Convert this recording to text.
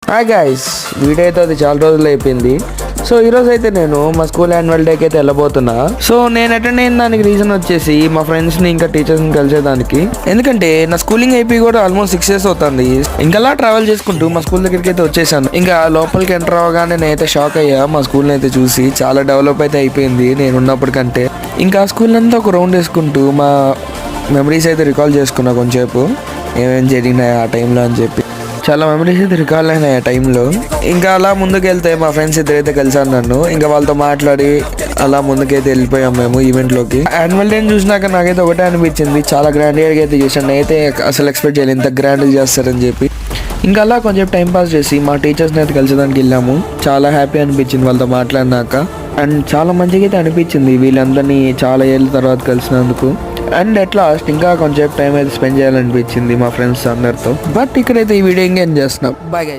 Hi guys, video అయితే అది చాలా రోజులు అయిపోయింది. సో ఈరోజు అయితే నేను మా స్కూల్ యాన్యువల్ డేకి అయితే వెళ్ళబోతున్నా. సో నేను అటెండ్ అయిన దానికి రీజన్ వచ్చేసి మా ఫ్రెండ్స్ని ఇంకా టీచర్స్ని కలిసేదానికి. ఎందుకంటే నా స్కూలింగ్ అయిపోయి కూడా ఆల్మోస్ట్ 6 years అవుతుంది. ఇంకా ట్రావెల్ చేసుకుంటూ మా స్కూల్ దగ్గరికి అయితే వచ్చేసాను. ఇంకా లోపలికి ఎంటర్ అవగానే నేనైతే షాక్ అయ్యా. మా స్కూల్ని అయితే చూసి చాలా డెవలప్ అయితే అయిపోయింది నేను ఉన్నప్పటికంటే. ఇంకా ఆ స్కూల్ అంతా ఒక రౌండ్ వేసుకుంటూ మా మెమరీస్ అయితే రికాల్ చేసుకున్నా కొంచెంసేపు, ఏమేమి జరిగినాయి ఆ టైంలో అని చెప్పి. చాలా మెమరీస్ అయితే రికాల్ అయినాయి ఆ టైంలో. ఇంకా అలా ముందుకు వెళ్తే మా ఫ్రెండ్స్ ఇద్దరైతే కలిసారు నన్ను. ఇంకా వాళ్ళతో మాట్లాడి అలా ముందుకైతే వెళ్ళిపోయాం మేము ఈవెంట్లోకి. యాన్యువల్ డే చూసినాక నాకైతే ఒకటే అనిపించింది, చాలా గ్రాండ్గా అయితే చేశాను. నేనైతే అసలు ఎక్స్పెక్ట్ చేయలేదు ఇంత గ్రాండ్గా చేస్తారని చెప్పి. ఇంకా అలా కొంచెం టైం పాస్ చేసి మా టీచర్స్ని అయితే కలిసేదానికి వెళ్ళాము. చాలా హ్యాపీ అనిపించింది వాళ్ళతో మాట్లాడినాక. అండ్ చాలా మంచిగా అయితే అనిపించింది వీళ్ళందరినీ చాలా ఏళ్ళ తర్వాత కలిసినందుకు. అండ్ అట్ లాస్ట్ ఇంకా కొంచెం టైం అయితే స్పెండ్ చేయాలనిపించింది మా ఫ్రెండ్స్ అందరితో. బట్ ఇక్కడైతే ఈ వీడియో ఇంకేం చేస్తున్నాం. Bye guys.